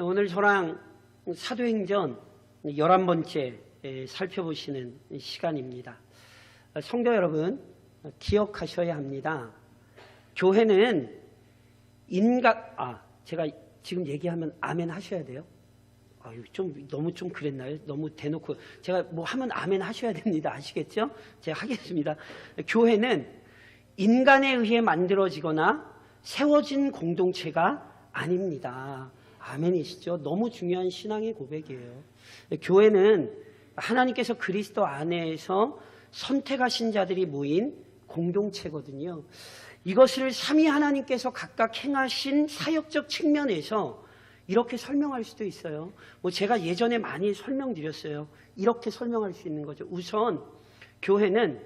오늘 저랑 사도행전 11번째 살펴보시는 시간입니다. 성도 여러분, 기억하셔야 합니다. 교회는 제가 지금 얘기하면 아멘 하셔야 돼요. 너무 그랬나요? 너무 대놓고 제가 뭐 하면 아멘 하셔야 됩니다. 아시겠죠? 제가 하겠습니다. 교회는 인간에 의해 만들어지거나 세워진 공동체가 아닙니다. 아멘이시죠? 너무 중요한 신앙의 고백이에요. 교회는 하나님께서 그리스도 안에서 선택하신 자들이 모인 공동체거든요. 이것을 삼위 하나님께서 각각 행하신 사역적 측면에서 이렇게 설명할 수도 있어요. 제가 예전에 많이 설명드렸어요. 이렇게 설명할 수 있는 거죠. 우선 교회는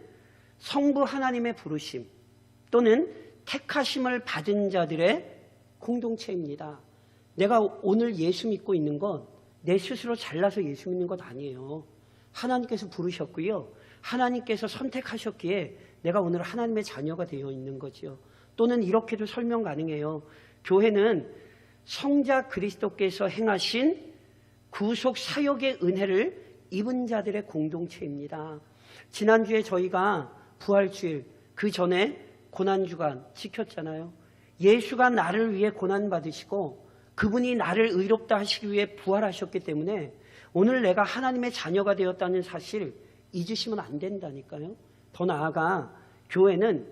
성부 하나님의 부르심 또는 택하심을 받은 자들의 공동체입니다. 내가 오늘 예수 믿고 있는 건 내 스스로 잘나서 예수 믿는 것 아니에요. 하나님께서 부르셨고요. 하나님께서 선택하셨기에 내가 오늘 하나님의 자녀가 되어 있는 거죠. 또는 이렇게도 설명 가능해요. 교회는 성자 그리스도께서 행하신 구속 사역의 은혜를 입은 자들의 공동체입니다. 지난주에 저희가 부활주일, 그 전에 고난주간 지켰잖아요. 예수가 나를 위해 고난받으시고 그분이 나를 의롭다 하시기 위해 부활하셨기 때문에 오늘 내가 하나님의 자녀가 되었다는 사실 잊으시면 안 된다니까요. 더 나아가 교회는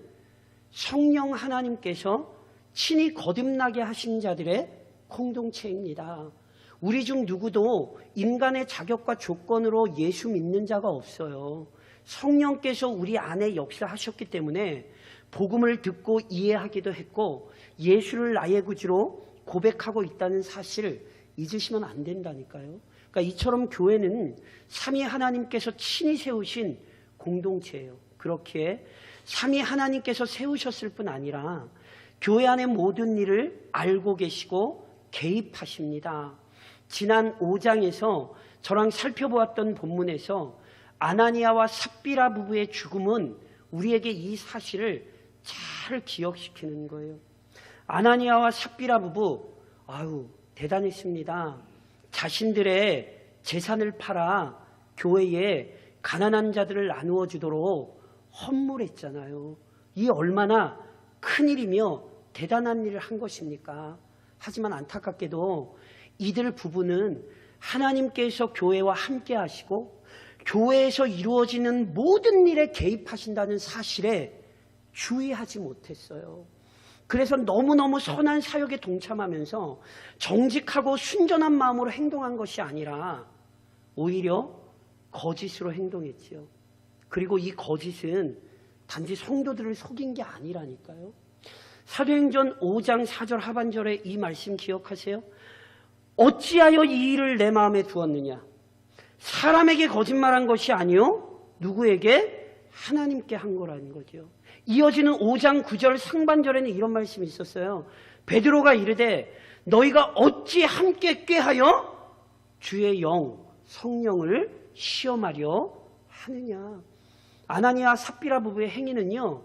성령 하나님께서 친히 거듭나게 하신 자들의 공동체입니다. 우리 중 누구도 인간의 자격과 조건으로 예수 믿는 자가 없어요. 성령께서 우리 안에 역사하셨기 때문에 복음을 듣고 이해하기도 했고 예수를 나의 구주로 고백하고 있다는 사실을 잊으시면 안 된다니까요. 그러니까 이처럼 교회는 삼위 하나님께서 친히 세우신 공동체예요. 그렇게 삼위 하나님께서 세우셨을 뿐 아니라 교회 안의 모든 일을 알고 계시고 개입하십니다. 지난 5장에서 저랑 살펴보았던 본문에서 아나니아와 삽비라 부부의 죽음은 우리에게 이 사실을 잘 기억시키는 거예요. 아나니아와 삽비라 부부, 대단했습니다. 자신들의 재산을 팔아 교회에 가난한 자들을 나누어 주도록 헌물했잖아요. 이 얼마나 큰일이며 대단한 일을 한 것입니까? 하지만 안타깝게도 이들 부부는 하나님께서 교회와 함께 하시고 교회에서 이루어지는 모든 일에 개입하신다는 사실에 주의하지 못했어요. 그래서 너무너무 선한 사역에 동참하면서 정직하고 순전한 마음으로 행동한 것이 아니라 오히려 거짓으로 행동했지요. 그리고 이 거짓은 단지 성도들을 속인 게 아니라니까요. 사도행전 5장 4절 하반절에 이 말씀 기억하세요? 어찌하여 이 일을 내 마음에 두었느냐? 사람에게 거짓말한 것이 아니요 누구에게? 하나님께 한 거라는 거죠. 이어지는 5장 9절 상반절에는 이런 말씀이 있었어요. 베드로가 이르되 너희가 어찌 함께 꾀하여 주의 영 성령을 시험하려 하느냐. 아나니아 삽비라 부부의 행위는요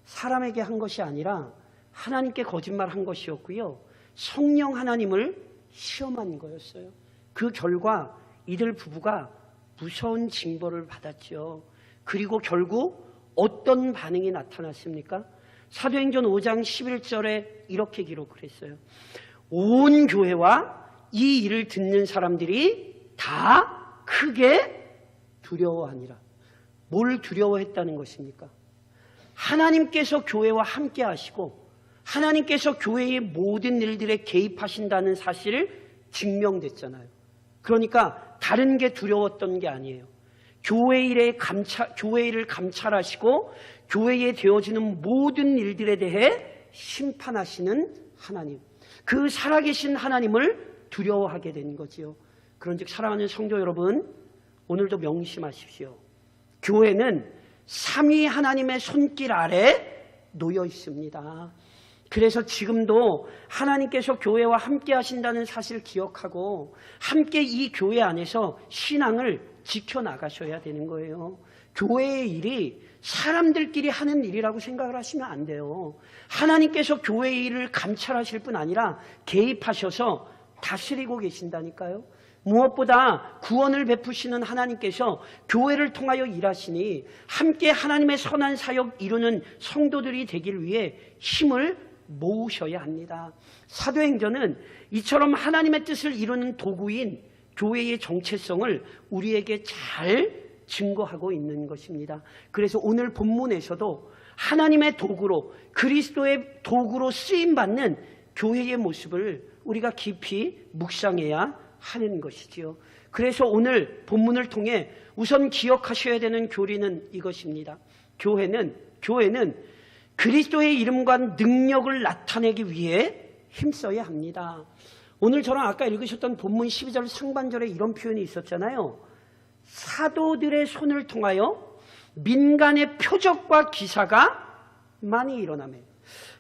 사람에게 한 것이 아니라 하나님께 거짓말한 것이었고요 성령 하나님을 시험한 거였어요. 그 결과 이들 부부가 무서운 징벌을 받았죠. 그리고 결국 어떤 반응이 나타났습니까? 사도행전 5장 11절에 이렇게 기록을 했어요. 온 교회와 이 일을 듣는 사람들이 다 크게 두려워하니라. 뭘 두려워했다는 것입니까? 하나님께서 교회와 함께 하시고 하나님께서 교회의 모든 일들에 개입하신다는 사실을 증명됐잖아요. 그러니까 다른 게 두려웠던 게 아니에요. 교회 일을 감찰하시고 교회에 되어지는 모든 일들에 대해 심판하시는 하나님, 그 살아계신 하나님을 두려워하게 된 거지요. 그런즉 사랑하는 성도 여러분, 오늘도 명심하십시오. 교회는 삼위 하나님의 손길 아래 놓여 있습니다. 그래서 지금도 하나님께서 교회와 함께 하신다는 사실을 기억하고 함께 이 교회 안에서 신앙을 지켜나가셔야 되는 거예요. 교회의 일이 사람들끼리 하는 일이라고 생각을 하시면 안 돼요. 하나님께서 교회의 일을 감찰하실 뿐 아니라 개입하셔서 다스리고 계신다니까요. 무엇보다 구원을 베푸시는 하나님께서 교회를 통하여 일하시니 함께 하나님의 선한 사역 이루는 성도들이 되길 위해 힘을 모으셔야 합니다. 사도행전은 이처럼 하나님의 뜻을 이루는 도구인 교회의 정체성을 우리에게 잘 증거하고 있는 것입니다. 그래서 오늘 본문에서도 하나님의 도구로, 그리스도의 도구로 쓰임받는 교회의 모습을 우리가 깊이 묵상해야 하는 것이지요. 그래서 오늘 본문을 통해 우선 기억하셔야 되는 교리는 이것입니다. 교회는 그리스도의 이름과 능력을 나타내기 위해 힘써야 합니다. 오늘 저랑 아까 읽으셨던 본문 12절 상반절에 이런 표현이 있었잖아요. 사도들의 손을 통하여 민간의 표적과 기사가 많이 일어나며,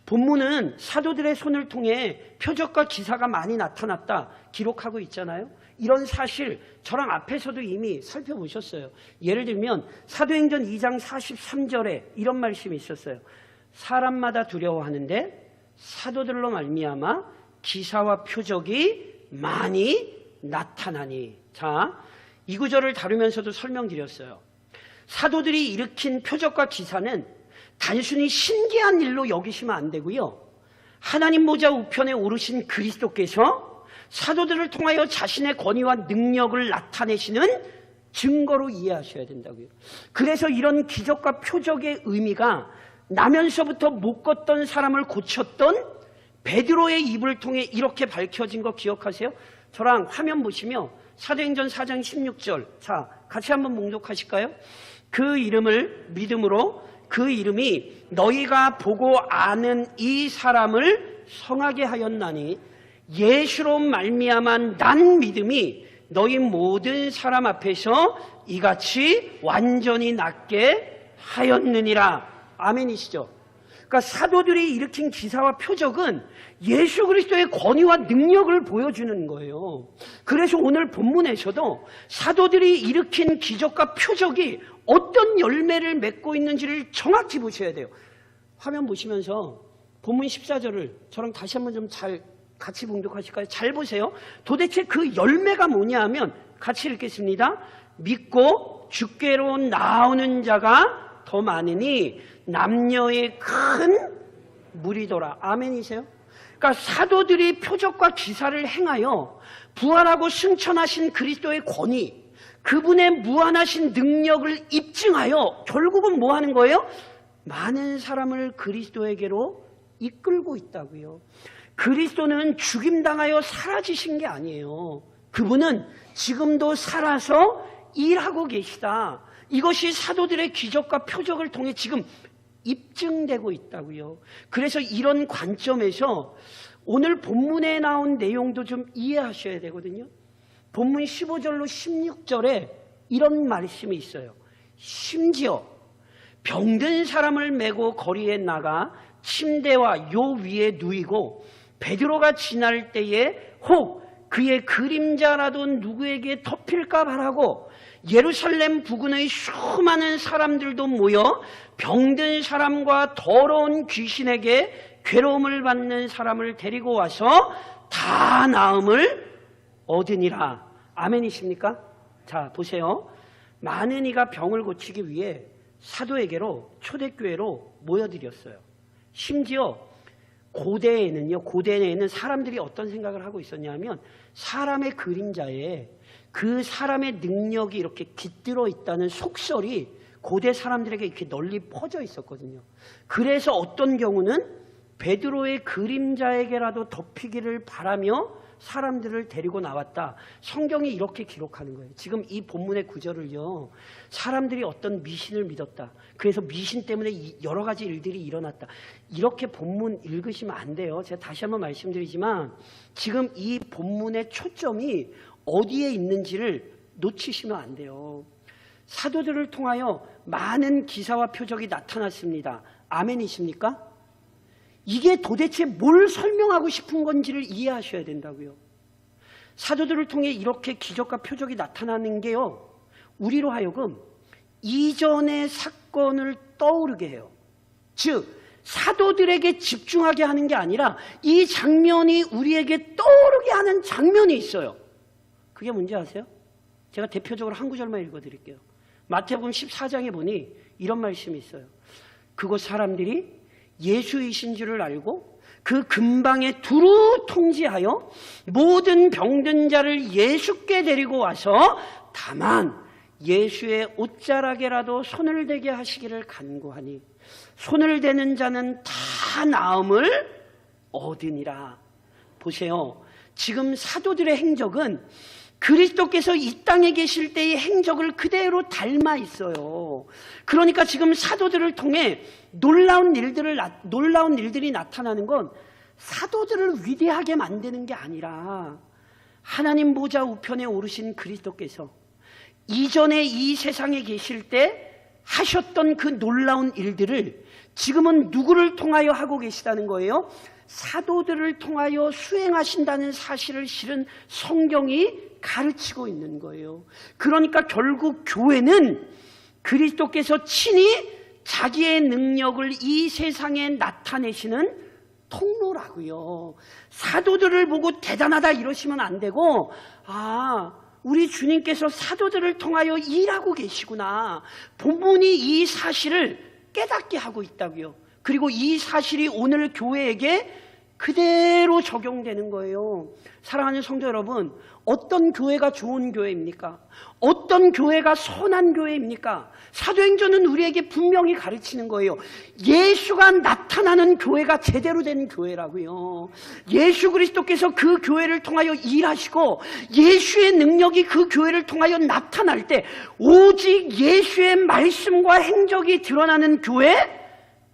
본문은 사도들의 손을 통해 표적과 기사가 많이 나타났다 기록하고 있잖아요. 이런 사실 저랑 앞에서도 이미 살펴보셨어요. 예를 들면 사도행전 2장 43절에 이런 말씀이 있었어요. 사람마다 두려워하는데 사도들로 말미암아 기사와 표적이 많이 나타나니. 자, 이 구절을 다루면서도 설명드렸어요. 사도들이 일으킨 표적과 기사는 단순히 신기한 일로 여기시면 안 되고요. 하나님 보좌 우편에 오르신 그리스도께서 사도들을 통하여 자신의 권위와 능력을 나타내시는 증거로 이해하셔야 된다고요. 그래서 이런 기적과 표적의 의미가 나면서부터 못 걷던 사람을 고쳤던 베드로의 입을 통해 이렇게 밝혀진 거 기억하세요? 저랑 화면 보시며 사도행전 4장 16절, 자, 같이 한번 봉독하실까요? 그 이름을 믿음으로, 그 이름이 너희가 보고 아는 이 사람을 성하게 하였나니 예수로 말미암아 난 믿음이 너희 모든 사람 앞에서 이같이 완전히 낫게 하였느니라. 아멘이시죠? 그러니까 사도들이 일으킨 기사와 표적은 예수 그리스도의 권위와 능력을 보여주는 거예요. 그래서 오늘 본문에서도 사도들이 일으킨 기적과 표적이 어떤 열매를 맺고 있는지를 정확히 보셔야 돼요. 화면 보시면서 본문 14절을 저랑 다시 한번 좀 잘 같이 봉독하실까요? 잘 보세요. 도대체 그 열매가 뭐냐 하면 같이 읽겠습니다. 믿고 주께로 나오는 자가 더 많으니 남녀의 큰 무리더라. 아멘이세요? 그러니까 사도들이 표적과 기사를 행하여 부활하고 승천하신 그리스도의 권위, 그분의 무한하신 능력을 입증하여 결국은 뭐 하는 거예요? 많은 사람을 그리스도에게로 이끌고 있다고요. 그리스도는 죽임당하여 사라지신 게 아니에요. 그분은 지금도 살아서 일하고 계시다. 이것이 사도들의 기적과 표적을 통해 지금 입증되고 있다고요. 그래서 이런 관점에서 오늘 본문에 나온 내용도 좀 이해하셔야 되거든요. 본문 15절로 16절에 이런 말씀이 있어요. 심지어 병든 사람을 메고 거리에 나가 침대와 요 위에 누이고 베드로가 지날 때에 혹 그의 그림자라도 누구에게 덮일까 바라고 예루살렘 부근의 수많은 사람들도 모여 병든 사람과 더러운 귀신에게 괴로움을 받는 사람을 데리고 와서 다 나음을 얻으니라. 아멘이십니까? 자, 보세요. 많은 이가 병을 고치기 위해 사도에게로, 초대교회로 모여들였어요. 심지어 고대에는 사람들이 어떤 생각을 하고 있었냐면 사람의 그림자에 그 사람의 능력이 이렇게 깃들어 있다는 속설이 고대 사람들에게 이렇게 널리 퍼져 있었거든요. 그래서 어떤 경우는 베드로의 그림자에게라도 덮이기를 바라며 사람들을 데리고 나왔다. 성경이 이렇게 기록하는 거예요. 지금 이 본문의 구절을요. 사람들이 어떤 미신을 믿었다. 그래서 미신 때문에 여러 가지 일들이 일어났다. 이렇게 본문 읽으시면 안 돼요. 제가 다시 한번 말씀드리지만 지금 이 본문의 초점이 어디에 있는지를 놓치시면 안 돼요. 사도들을 통하여 많은 기사와 표적이 나타났습니다. 아멘이십니까? 이게 도대체 뭘 설명하고 싶은 건지를 이해하셔야 된다고요. 사도들을 통해 이렇게 기적과 표적이 나타나는 게요. 우리로 하여금 이전의 사건을 떠오르게 해요. 즉 사도들에게 집중하게 하는 게 아니라 이 장면이 우리에게 떠오르게 하는 장면이 있어요. 그게 뭔지 아세요? 제가 대표적으로 한 구절만 읽어드릴게요. 마태복음 14장에 보니 이런 말씀이 있어요. 그곳 사람들이 예수이신 줄을 알고 그 근방에 두루 통지하여 모든 병든 자를 예수께 데리고 와서 다만 예수의 옷자락에라도 손을 대게 하시기를 간구하니 손을 대는 자는 다 나음을 얻으니라. 보세요. 지금 사도들의 행적은 그리스도께서 이 땅에 계실 때의 행적을 그대로 닮아 있어요. 그러니까 지금 사도들을 통해 놀라운 일들이 나타나는 건 사도들을 위대하게 만드는 게 아니라 하나님 보좌 우편에 오르신 그리스도께서 이전에 이 세상에 계실 때 하셨던 그 놀라운 일들을 지금은 누구를 통하여 하고 계시다는 거예요? 사도들을 통하여 수행하신다는 사실을 실은 성경이 가르치고 있는 거예요. 그러니까 결국 교회는 그리스도께서 친히 자기의 능력을 이 세상에 나타내시는 통로라고요. 사도들을 보고 대단하다 이러시면 안 되고, 우리 주님께서 사도들을 통하여 일하고 계시구나. 본문이 이 사실을 깨닫게 하고 있다고요. 그리고 이 사실이 오늘 교회에게 그대로 적용되는 거예요. 사랑하는 성도 여러분, 어떤 교회가 좋은 교회입니까? 어떤 교회가 선한 교회입니까? 사도행전은 우리에게 분명히 가르치는 거예요. 예수가 나타나는 교회가 제대로 된 교회라고요. 예수 그리스도께서 그 교회를 통하여 일하시고 예수의 능력이 그 교회를 통하여 나타날 때 오직 예수의 말씀과 행적이 드러나는 교회,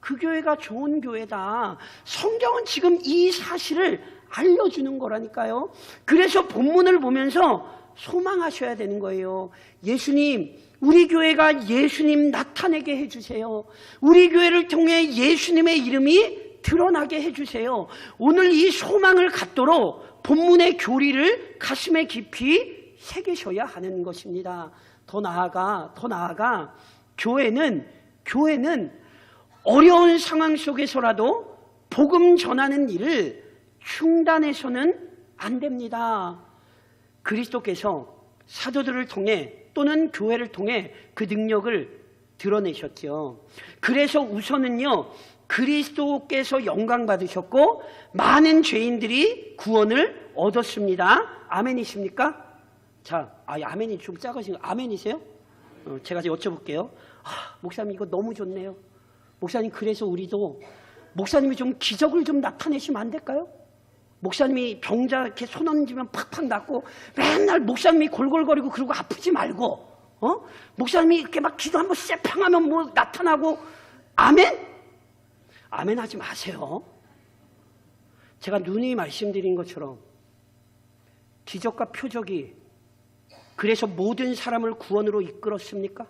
그 교회가 좋은 교회다. 성경은 지금 이 사실을 알려주는 거라니까요. 그래서 본문을 보면서 소망하셔야 되는 거예요. 예수님, 우리 교회가 예수님 나타내게 해주세요. 우리 교회를 통해 예수님의 이름이 드러나게 해주세요. 오늘 이 소망을 갖도록 본문의 교리를 가슴에 깊이 새기셔야 하는 것입니다. 더 나아가 교회는 어려운 상황 속에서라도 복음 전하는 일을 중단해서는 안 됩니다. 그리스도께서 사도들을 통해 또는 교회를 통해 그 능력을 드러내셨죠. 그래서 우선은요, 그리스도께서 영광 받으셨고 많은 죄인들이 구원을 얻었습니다. 아멘이십니까? 자, 아멘이 좀 작으신 거 아멘이세요? 제가 이제 여쭤볼게요. 목사님 이거 너무 좋네요. 목사님, 그래서 우리도 목사님이 좀 기적을 좀 나타내시면 안 될까요? 목사님이 병자 이렇게 손 얹으면 팍팍 낫고 맨날 목사님이 골골거리고 그러고 아프지 말고, 목사님이 이렇게 막 기도 한번 쎄팡하면 뭐 나타나고, 아멘? 아멘 하지 마세요. 제가 누누이 말씀드린 것처럼 기적과 표적이 그래서 모든 사람을 구원으로 이끌었습니까?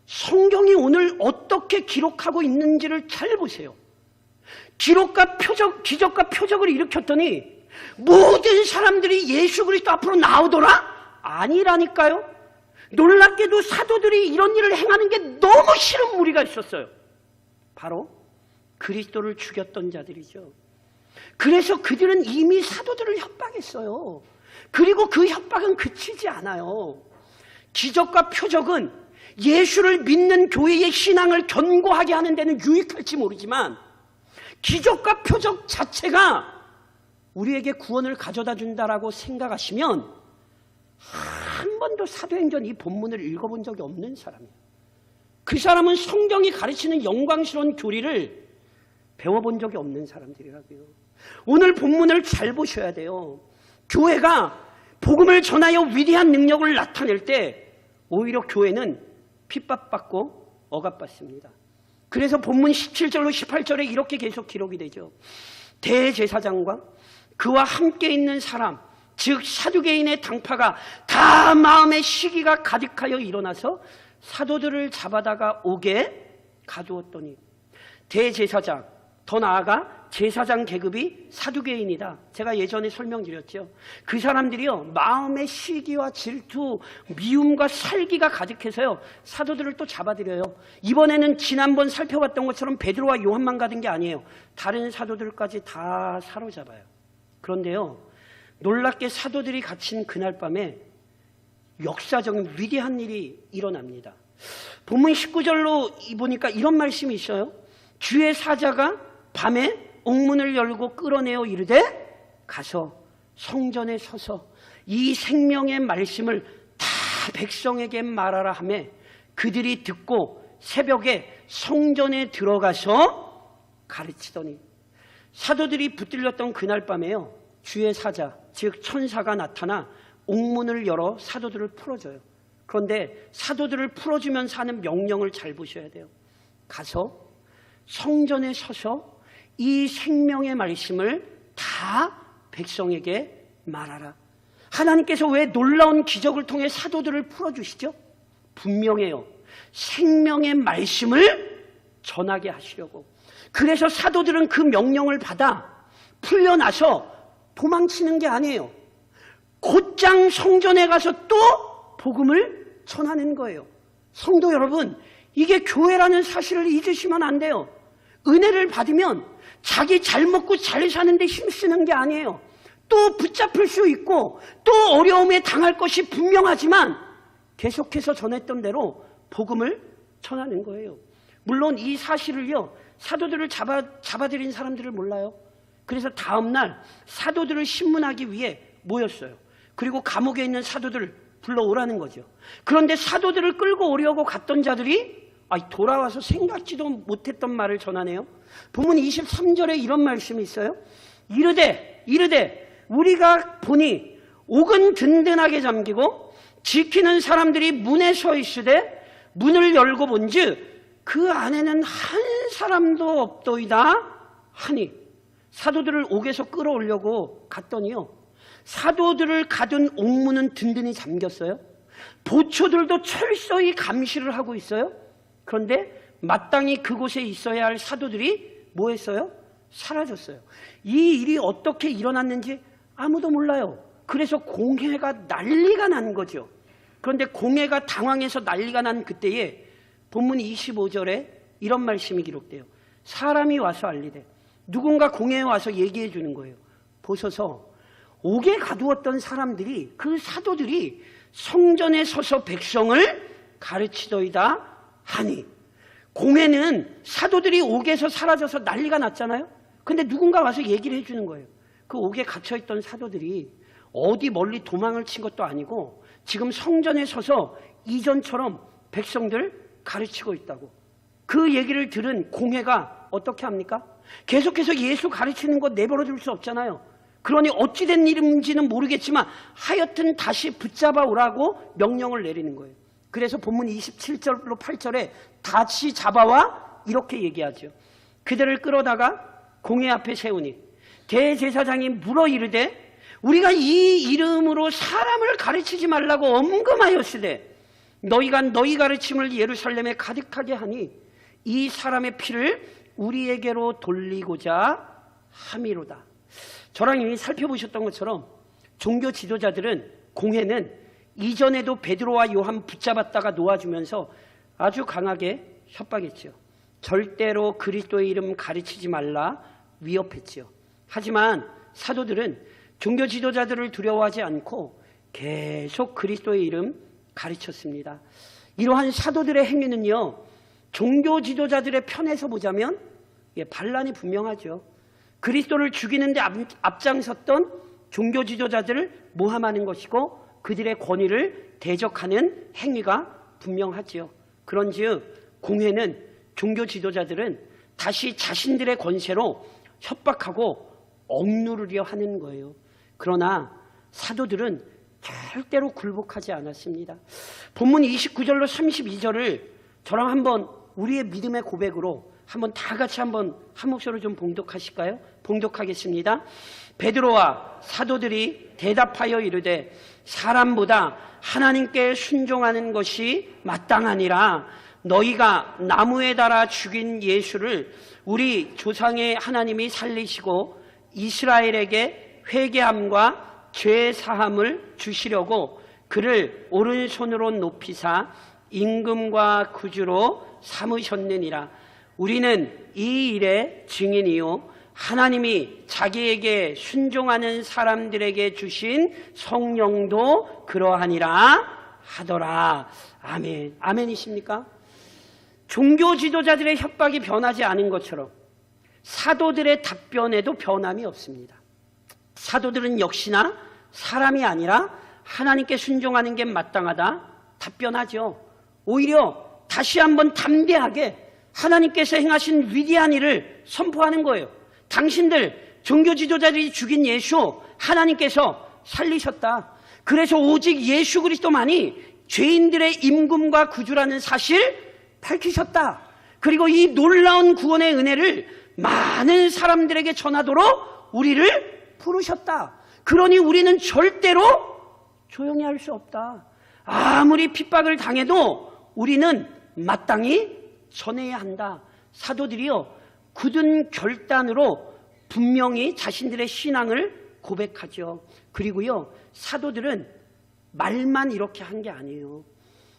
성경이 오늘 어떻게 기록하고 있는지를 잘 보세요. 기적과 표적을 일으켰더니 모든 사람들이 예수 그리스도 앞으로 나오더라? 아니라니까요. 놀랍게도 사도들이 이런 일을 행하는 게 너무 싫은 무리가 있었어요. 바로 그리스도를 죽였던 자들이죠. 그래서 그들은 이미 사도들을 협박했어요. 그리고 그 협박은 그치지 않아요. 기적과 표적은 예수를 믿는 교회의 신앙을 견고하게 하는 데는 유익할지 모르지만 기적과 표적 자체가 우리에게 구원을 가져다 준다라고 생각하시면 한 번도 사도행전 이 본문을 읽어본 적이 없는 사람이에요. 그 사람은 성경이 가르치는 영광스러운 교리를 배워본 적이 없는 사람들이라고요. 오늘 본문을 잘 보셔야 돼요. 교회가 복음을 전하여 위대한 능력을 나타낼 때 오히려 교회는 핍박받고 억압받습니다. 그래서 본문 17절로 18절에 이렇게 계속 기록이 되죠. 대제사장과 그와 함께 있는 사람, 즉 사두개인의 당파가 다 마음의 시기가 가득하여 일어나서 사도들을 잡아다가 옥에 가두었더니 대제사장 더 나아가 제사장 계급이 사두개인이다. 제가 예전에 설명드렸죠. 그 사람들이요, 마음의 시기와 질투, 미움과 살기가 가득해서요, 사도들을 또 잡아들여요. 이번에는 지난번 살펴봤던 것처럼 베드로와 요한만 가던 게 아니에요. 다른 사도들까지 다 사로잡아요. 그런데요, 놀랍게 사도들이 갇힌 그날 밤에 역사적인 위대한 일이 일어납니다. 본문 19절로 보니까 이런 말씀이 있어요. 주의 사자가 밤에 옥문을 열고 끌어내어 이르되 가서 성전에 서서 이 생명의 말씀을 다 백성에게 말하라 하며 그들이 듣고 새벽에 성전에 들어가서 가르치더니, 사도들이 붙들렸던 그날 밤에요, 주의 사자 즉 천사가 나타나 옥문을 열어 사도들을 풀어줘요. 그런데 사도들을 풀어주면서 하는 명령을 잘 보셔야 돼요. 가서 성전에 서서 이 생명의 말씀을 다 백성에게 말하라. 하나님께서 왜 놀라운 기적을 통해 사도들을 풀어주시죠? 분명해요. 생명의 말씀을 전하게 하시려고. 그래서 사도들은 그 명령을 받아 풀려나서 도망치는 게 아니에요. 곧장 성전에 가서 또 복음을 전하는 거예요. 성도 여러분, 이게 교회라는 사실을 잊으시면 안 돼요. 은혜를 받으면 자기 잘 먹고 잘 사는데 힘쓰는 게 아니에요. 또 붙잡힐 수 있고 또 어려움에 당할 것이 분명하지만 계속해서 전했던 대로 복음을 전하는 거예요. 물론 이 사실을요, 사도들을 잡아들인 사람들을 몰라요. 그래서 다음날 사도들을 신문하기 위해 모였어요. 그리고 감옥에 있는 사도들을 불러오라는 거죠. 그런데 사도들을 끌고 오려고 갔던 자들이 돌아와서 생각지도 못했던 말을 전하네요. 본문 23절에 이런 말씀이 있어요. 이르되 우리가 보니 옥은 든든하게 잠기고 지키는 사람들이 문에 서 있으되 문을 열고 본즉 그 안에는 한 사람도 없도이다 하니, 사도들을 옥에서 끌어오려고 갔더니요, 사도들을 가둔 옥문은 든든히 잠겼어요. 보초들도 철저히 감시를 하고 있어요. 그런데 마땅히 그곳에 있어야 할 사도들이 뭐 했어요? 사라졌어요. 이 일이 어떻게 일어났는지 아무도 몰라요. 그래서 공회가 난리가 난 거죠. 그런데 공회가 당황해서 난리가 난 그때에 본문 25절에 이런 말씀이 기록돼요. 사람이 와서 알리되, 누군가 공회에 와서 얘기해 주는 거예요. 보소서, 옥에 가두었던 사람들이, 그 사도들이 성전에 서서 백성을 가르치더이다 하니, 공회는 사도들이 옥에서 사라져서 난리가 났잖아요. 근데 누군가 와서 얘기를 해주는 거예요. 그 옥에 갇혀있던 사도들이 어디 멀리 도망을 친 것도 아니고 지금 성전에 서서 이전처럼 백성들 가르치고 있다고. 그 얘기를 들은 공회가 어떻게 합니까? 계속해서 예수 가르치는 거 내버려 둘 수 없잖아요. 그러니 어찌된 일인지는 모르겠지만 하여튼 다시 붙잡아 오라고 명령을 내리는 거예요. 그래서 본문 27절로 8절에 다시 잡아와 이렇게 얘기하죠. 그들을 끌어다가 공회 앞에 세우니 대제사장이 물어 이르되, 우리가 이 이름으로 사람을 가르치지 말라고 엄금하였으되 너희가 너희 가르침을 예루살렘에 가득하게 하니 이 사람의 피를 우리에게로 돌리고자 함이로다. 저랑 이미 살펴보셨던 것처럼 종교 지도자들은, 공회는 이전에도 베드로와 요한 붙잡았다가 놓아주면서 아주 강하게 협박했죠. 절대로 그리스도의 이름 가르치지 말라 위협했죠. 하지만 사도들은 종교 지도자들을 두려워하지 않고 계속 그리스도의 이름 가르쳤습니다. 이러한 사도들의 행위는요, 종교 지도자들의 편에서 보자면 반란이 분명하죠. 그리스도를 죽이는 데 앞장섰던 종교 지도자들을 모함하는 것이고 그들의 권위를 대적하는 행위가 분명하지요. 그런즉 공회는, 종교 지도자들은 다시 자신들의 권세로 협박하고 억누르려 하는 거예요. 그러나 사도들은 절대로 굴복하지 않았습니다. 본문 29절로 32절을 저랑 한번 우리의 믿음의 고백으로 한번 다 같이 한번 한 목소리로 좀 봉독하실까요? 봉독하겠습니다. 베드로와 사도들이 대답하여 이르되, 사람보다 하나님께 순종하는 것이 마땅하니라. 너희가 나무에 달아 죽인 예수를 우리 조상의 하나님이 살리시고 이스라엘에게 회개함과 죄 사함을 주시려고 그를 오른손으로 높이사 임금과 구주로 삼으셨느니라. 우리는 이 일의 증인이요 하나님이 자기에게 순종하는 사람들에게 주신 성령도 그러하니라 하더라. 아멘. 아멘이십니까? 종교 지도자들의 협박이 변하지 않은 것처럼 사도들의 답변에도 변함이 없습니다. 사도들은 역시나 사람이 아니라 하나님께 순종하는 게 마땅하다 답변하죠. 오히려 다시 한번 담대하게 하나님께서 행하신 위대한 일을 선포하는 거예요. 당신들 종교 지도자들이 죽인 예수 하나님께서 살리셨다. 그래서 오직 예수 그리스도만이 죄인들의 임금과 구주라는 사실 밝히셨다. 그리고 이 놀라운 구원의 은혜를 많은 사람들에게 전하도록 우리를 부르셨다. 그러니 우리는 절대로 조용히 할 수 없다. 아무리 핍박을 당해도 우리는 마땅히 전해야 한다. 사도들이요 굳은 결단으로 분명히 자신들의 신앙을 고백하죠. 그리고요 사도들은 말만 이렇게 한 게 아니에요.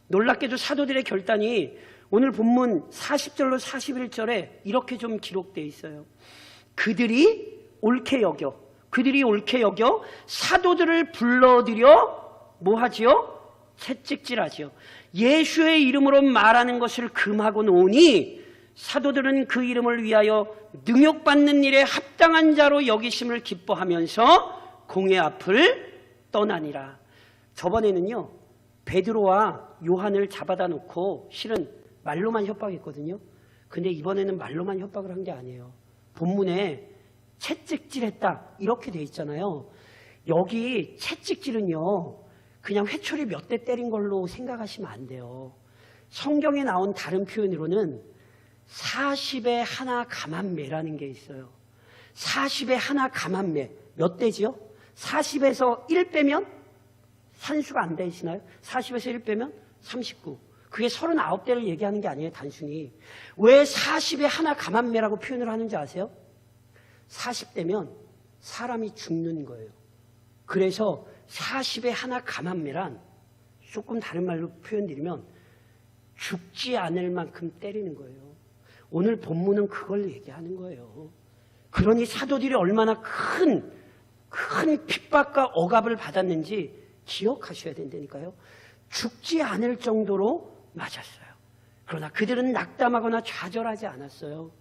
놀랍게도 사도들의 결단이 오늘 본문 40절로 41절에 이렇게 좀 기록되어 있어요. 그들이 옳게 여겨 사도들을 불러들여 뭐 하지요? 채찍질하지요. 예수의 이름으로 말하는 것을 금하고 노니 사도들은 그 이름을 위하여 능욕받는 일에 합당한 자로 여기심을 기뻐하면서 공회 앞을 떠나니라. 저번에는요 베드로와 요한을 잡아다 놓고 실은 말로만 협박했거든요. 근데 이번에는 말로만 협박을 한 게 아니에요. 본문에 채찍질했다 이렇게 돼 있잖아요. 여기 채찍질은요 그냥 회초리 몇 대 때린 걸로 생각하시면 안 돼요. 성경에 나온 다른 표현으로는 40에 하나 가만매라는 게 있어요. 40에 하나 가만매 몇 대지요? 40에서 1 빼면 산수가 안 되시나요? 40에서 1 빼면 39. 그게 39대를 얘기하는 게 아니에요. 단순히. 왜 40에 하나 가만매라고 표현을 하는지 아세요? 40대면 사람이 죽는 거예요. 그래서 40에 하나 가만매란 조금 다른 말로 표현드리면 죽지 않을 만큼 때리는 거예요. 오늘 본문은 그걸 얘기하는 거예요. 그러니 사도들이 얼마나 큰 핍박과 억압을 받았는지 기억하셔야 된다니까요. 죽지 않을 정도로 맞았어요. 그러나 그들은 낙담하거나 좌절하지 않았어요.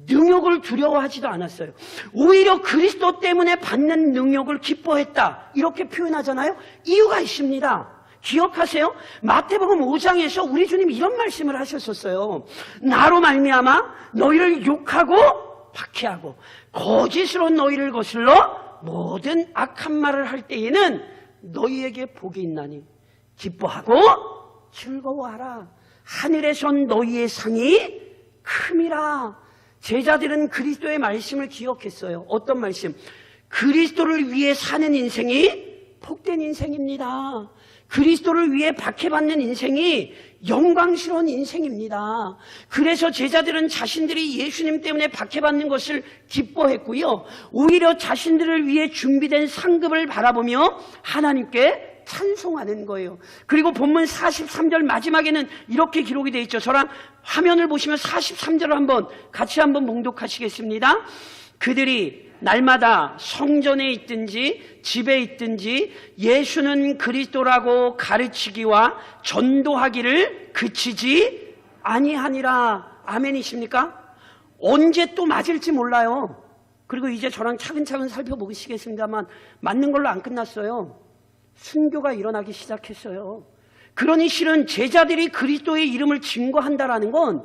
능욕을 두려워하지도 않았어요. 오히려 그리스도 때문에 받는 능욕을 기뻐했다 이렇게 표현하잖아요. 이유가 있습니다. 기억하세요? 마태복음 5장에서 우리 주님이 이런 말씀을 하셨었어요. 나로 말미암아 너희를 욕하고 박해하고 거짓으로 너희를 거슬러 모든 악한 말을 할 때에는 너희에게 복이 있나니 기뻐하고 즐거워하라. 하늘에선 너희의 상이 큼이라. 제자들은 그리스도의 말씀을 기억했어요. 어떤 말씀? 그리스도를 위해 사는 인생이 복된 인생입니다. 그리스도를 위해 박해받는 인생이 영광스러운 인생입니다. 그래서 제자들은 자신들이 예수님 때문에 박해받는 것을 기뻐했고요. 오히려 자신들을 위해 준비된 상급을 바라보며 하나님께 찬송하는 거예요. 그리고 본문 43절 마지막에는 이렇게 기록이 되어 있죠. 저랑 화면을 보시면 43절을 같이 한번 봉독하시겠습니다. 그들이 날마다 성전에 있든지 집에 있든지 예수는 그리스도라고 가르치기와 전도하기를 그치지 아니하니라. 아멘이십니까? 언제 또 맞을지 몰라요. 그리고 이제 저랑 차근차근 살펴보시겠습니다만 맞는 걸로 안 끝났어요. 순교가 일어나기 시작했어요. 그러니 실은 제자들이 그리스도의 이름을 증거한다라는 건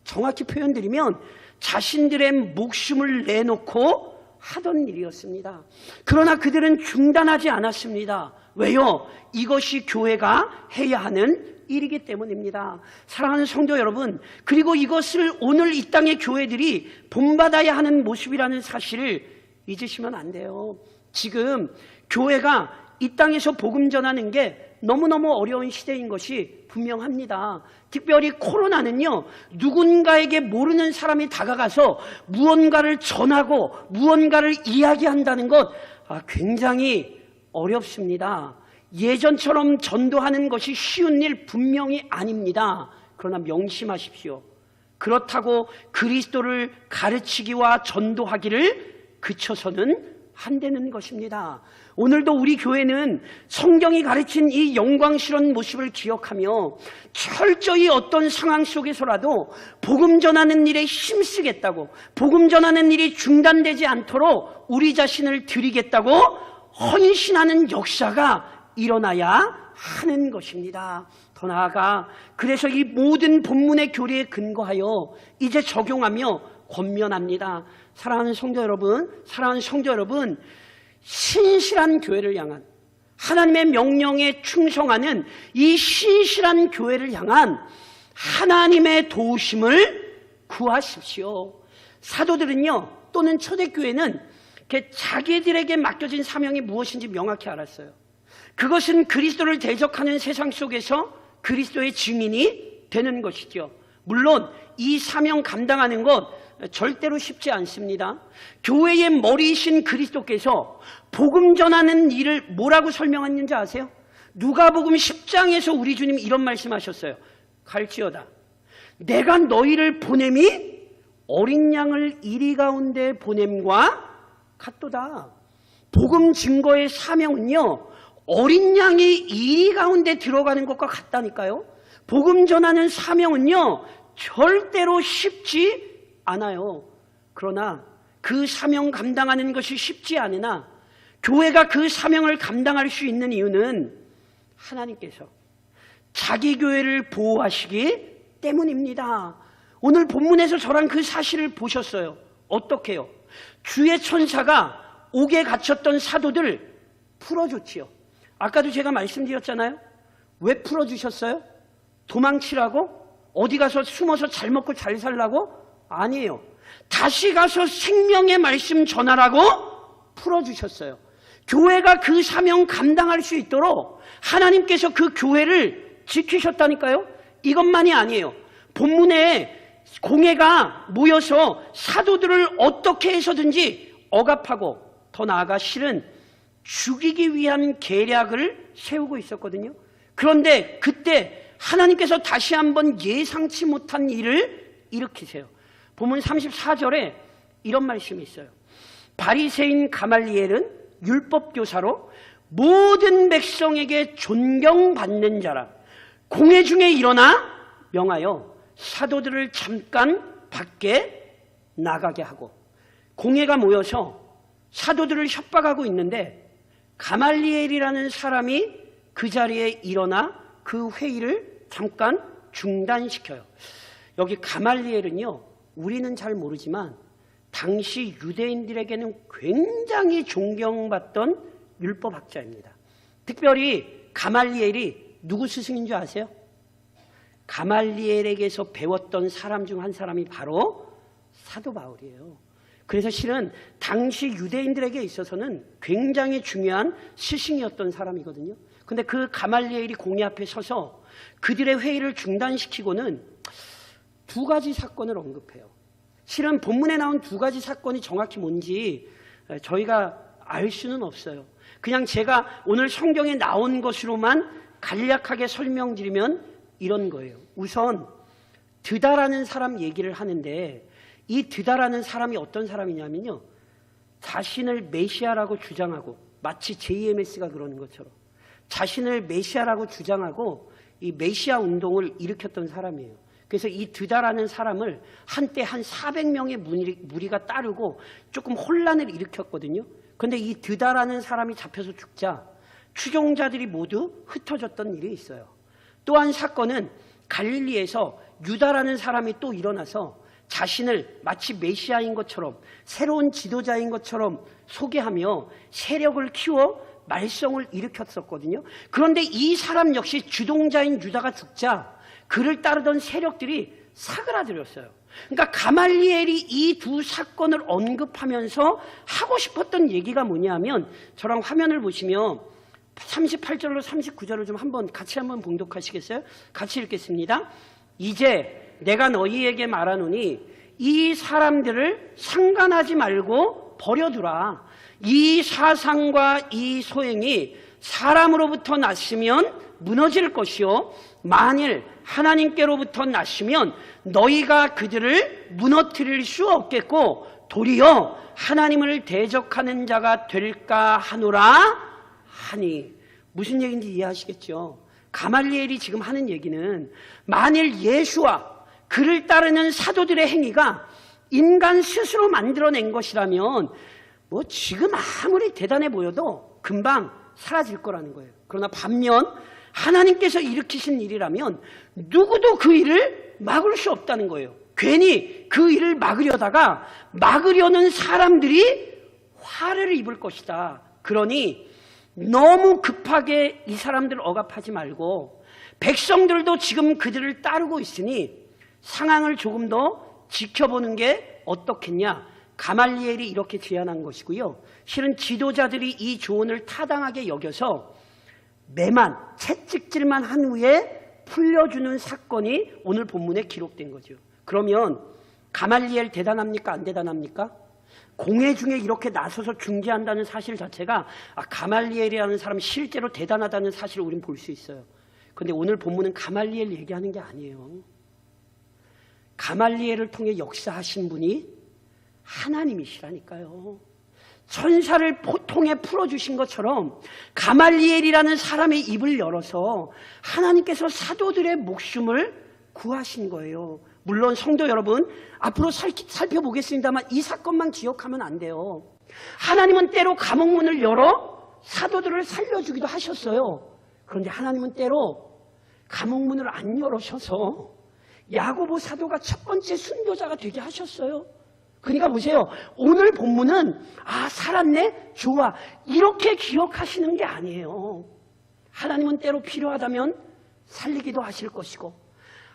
정확히 표현드리면 자신들의 목숨을 내놓고 하던 일이었습니다. 그러나 그들은 중단하지 않았습니다. 왜요? 이것이 교회가 해야 하는 일이기 때문입니다. 사랑하는 성도 여러분, 그리고 이것을 오늘 이 땅의 교회들이 본받아야 하는 모습이라는 사실을 잊으시면 안 돼요. 지금 교회가 이 땅에서 복음 전하는 게 너무너무 어려운 시대인 것이 분명합니다. 특별히 코로나는요, 누군가에게 모르는 사람이 다가가서 무언가를 전하고 무언가를 이야기한다는 것 굉장히 어렵습니다. 예전처럼 전도하는 것이 쉬운 일 분명히 아닙니다. 그러나 명심하십시오. 그렇다고 그리스도를 가르치기와 전도하기를 그쳐서는 안 되는 것입니다. 오늘도 우리 교회는 성경이 가르친 이 영광스러운 모습을 기억하며 철저히 어떤 상황 속에서라도 복음 전하는 일에 힘쓰겠다고, 복음 전하는 일이 중단되지 않도록 우리 자신을 드리겠다고 헌신하는 역사가 일어나야 하는 것입니다. 더 나아가 그래서 이 모든 본문의 교리에 근거하여 이제 적용하며 권면합니다. 사랑하는 성도 여러분, 신실한 교회를 향한, 하나님의 명령에 충성하는 이 신실한 교회를 향한 하나님의 도우심을 구하십시오. 사도들은요, 또는 초대교회는 자기들에게 맡겨진 사명이 무엇인지 명확히 알았어요. 그것은 그리스도를 대적하는 세상 속에서 그리스도의 증인이 되는 것이죠. 물론 이 사명 감당하는 것 절대로 쉽지 않습니다. 교회의 머리이신 그리스도께서 복음 전하는 일을 뭐라고 설명했는지 아세요? 누가복음 10장에서 우리 주님이 이런 말씀하셨어요. 갈지어다, 내가 너희를 보냄이 어린 양을 이리 가운데 보냄과 같도다. 복음 증거의 사명은요, 어린 양이 이리 가운데 들어가는 것과 같다니까요. 복음 전하는 사명은요, 절대로 쉽지 않아요. 그러나 그 사명 감당하는 것이 쉽지 않으나 교회가 그 사명을 감당할 수 있는 이유는 하나님께서 자기 교회를 보호하시기 때문입니다. 오늘 본문에서 저랑 그 사실을 보셨어요. 어떻게요? 주의 천사가 옥에 갇혔던 사도들 풀어줬지요. 아까도 제가 말씀드렸잖아요. 왜 풀어주셨어요? 도망치라고? 어디 가서 숨어서 잘 먹고 잘 살라고? 아니에요. 다시 가서 생명의 말씀 전하라고 풀어주셨어요. 교회가 그 사명 감당할 수 있도록 하나님께서 그 교회를 지키셨다니까요. 이것만이 아니에요. 본문에 공회가 모여서 사도들을 어떻게 해서든지 억압하고, 더 나아가 실은 죽이기 위한 계략을 세우고 있었거든요. 그런데 그때 하나님께서 다시 한번 예상치 못한 일을 일으키세요. 본문 34절에 이런 말씀이 있어요. 바리새인 가말리엘은 율법교사로 모든 백성에게 존경받는 자라. 공회 중에 일어나 명하여 사도들을 잠깐 밖에 나가게 하고, 공회가 모여서 사도들을 협박하고 있는데 가말리엘이라는 사람이 그 자리에 일어나 그 회의를 잠깐 중단시켜요. 여기 가말리엘은요, 우리는 잘 모르지만 당시 유대인들에게는 굉장히 존경받던 율법학자입니다. 특별히 가말리엘이 누구 스승인 줄 아세요? 가말리엘에게서 배웠던 사람 중 한 사람이 바로 사도 바울이에요. 그래서 실은 당시 유대인들에게 있어서는 굉장히 중요한 스승이었던 사람이거든요. 근데 그 가말리엘이 공회 앞에 서서 그들의 회의를 중단시키고는 두 가지 사건을 언급해요. 실은 본문에 나온 두 가지 사건이 정확히 뭔지 저희가 알 수는 없어요. 그냥 제가 오늘 성경에 나온 것으로만 간략하게 설명드리면 이런 거예요. 우선 드다라는 사람 얘기를 하는데, 이 드다라는 사람이 어떤 사람이냐면요, 자신을 메시아라고 주장하고, 마치 JMS가 그러는 것처럼 자신을 메시아라고 주장하고 이 메시아 운동을 일으켰던 사람이에요. 그래서 이 드다라는 사람을 한때 한 400명의 무리가 따르고 조금 혼란을 일으켰거든요. 그런데 이 드다라는 사람이 잡혀서 죽자 추종자들이 모두 흩어졌던 일이 있어요. 또 한 사건은 갈릴리에서 유다라는 사람이 또 일어나서 자신을 마치 메시아인 것처럼, 새로운 지도자인 것처럼 소개하며 세력을 키워 말썽을 일으켰었거든요. 그런데 이 사람 역시 주동자인 유다가 죽자 그를 따르던 세력들이 사그라들었어요. 그러니까 가말리엘이 이 두 사건을 언급하면서 하고 싶었던 얘기가 뭐냐면, 저랑 화면을 보시면 38절로 39절을 좀 같이 한번 봉독하시겠어요? 같이 읽겠습니다. 이제 내가 너희에게 말하노니 이 사람들을 상관하지 말고 버려두라. 이 사상과 이 소행이 사람으로부터 났으면 무너질 것이요 만일 하나님께로부터 났으면 너희가 그들을 무너뜨릴 수 없겠고 도리어 하나님을 대적하는 자가 될까 하노라 하니. 무슨 얘기인지 이해하시겠죠? 가말리엘이 지금 하는 얘기는 만일 예수와 그를 따르는 사도들의 행위가 인간 스스로 만들어낸 것이라면 뭐 지금 아무리 대단해 보여도 금방 사라질 거라는 거예요. 그러나 반면 하나님께서 일으키신 일이라면 누구도 그 일을 막을 수 없다는 거예요. 괜히 그 일을 막으려다가 막으려는 사람들이 화를 입을 것이다. 그러니 너무 급하게 이 사람들 억압하지 말고 백성들도 지금 그들을 따르고 있으니 상황을 조금 더 지켜보는 게 어떻겠냐. 가말리엘이 이렇게 제안한 것이고요. 실은 지도자들이 이 조언을 타당하게 여겨서 매만 채찍질만 한 후에 풀려주는 사건이 오늘 본문에 기록된 거죠. 그러면 가말리엘 대단합니까? 안 대단합니까? 공회 중에 이렇게 나서서 중재한다는 사실 자체가 가말리엘이라는 사람이 실제로 대단하다는 사실을 우리는 볼 수 있어요. 그런데 오늘 본문은 가말리엘 얘기하는 게 아니에요. 가말리엘을 통해 역사하신 분이 하나님이시라니까요. 천사를 통해 풀어주신 것처럼 가말리엘이라는 사람의 입을 열어서 하나님께서 사도들의 목숨을 구하신 거예요. 물론 성도 여러분, 앞으로 살펴보겠습니다만 이 사건만 기억하면 안 돼요. 하나님은 때로 감옥문을 열어 사도들을 살려주기도 하셨어요. 그런데 하나님은 때로 감옥문을 안 열으셔서 야고보 사도가 첫 번째 순교자가 되게 하셨어요. 그러니까 보세요. 오늘 본문은 살았네? 좋아. 이렇게 기억하시는 게 아니에요. 하나님은 때로 필요하다면 살리기도 하실 것이고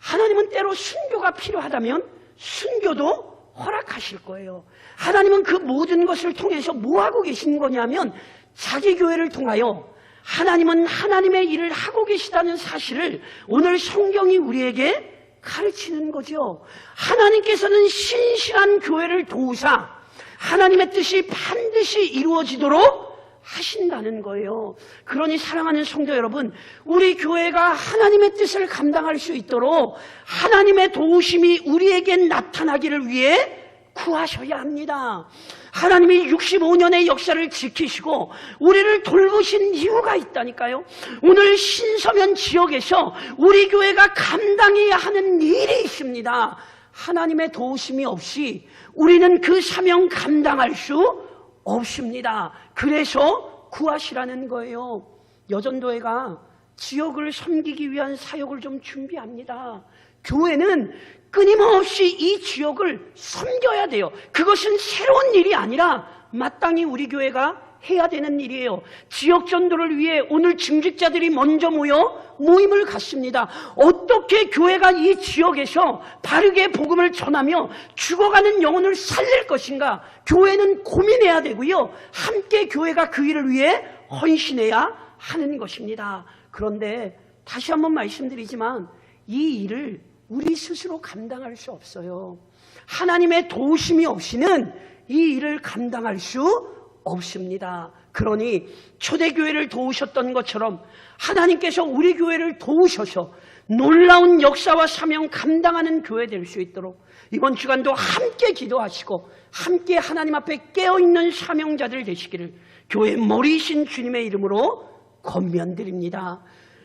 하나님은 때로 순교가 필요하다면 순교도 허락하실 거예요. 하나님은 그 모든 것을 통해서 뭐 하고 계신 거냐면 자기 교회를 통하여 하나님은 하나님의 일을 하고 계시다는 사실을 오늘 성경이 우리에게 가르치는 거죠. 하나님께서는 신실한 교회를 도우사 하나님의 뜻이 반드시 이루어지도록 하신다는 거예요. 그러니 사랑하는 성도 여러분, 우리 교회가 하나님의 뜻을 감당할 수 있도록 하나님의 도우심이 우리에게 나타나기를 위해 구하셔야 합니다. 하나님이 65년의 역사를 지키시고 우리를 돌보신 이유가 있다니까요. 오늘 신서면 지역에서 우리 교회가 감당해야 하는 일이 있습니다. 하나님의 도우심이 없이 우리는 그 사명 감당할 수 없습니다. 그래서 구하시라는 거예요. 여전도회가 지역을 섬기기 위한 사역을 좀 준비합니다. 교회는 끊임없이 이 지역을 섬겨야 돼요. 그것은 새로운 일이 아니라 마땅히 우리 교회가 해야 되는 일이에요. 지역 전도를 위해 오늘 증직자들이 먼저 모임을 갖습니다. 어떻게 교회가 이 지역에서 바르게 복음을 전하며 죽어가는 영혼을 살릴 것인가? 교회는 고민해야 되고요. 함께 교회가 그 일을 위해 헌신해야 하는 것입니다. 그런데 다시 한번 말씀드리지만 이 일을 우리 스스로 감당할 수 없어요. 하나님의 도우심이 없이는 이 일을 감당할 수 없습니다. 그러니 초대교회를 도우셨던 것처럼 하나님께서 우리 교회를 도우셔서 놀라운 역사와 사명 감당하는 교회 될 수 있도록 이번 주간도 함께 기도하시고 함께 하나님 앞에 깨어있는 사명자들 되시기를 교회 머리이신 주님의 이름으로 권면드립니다.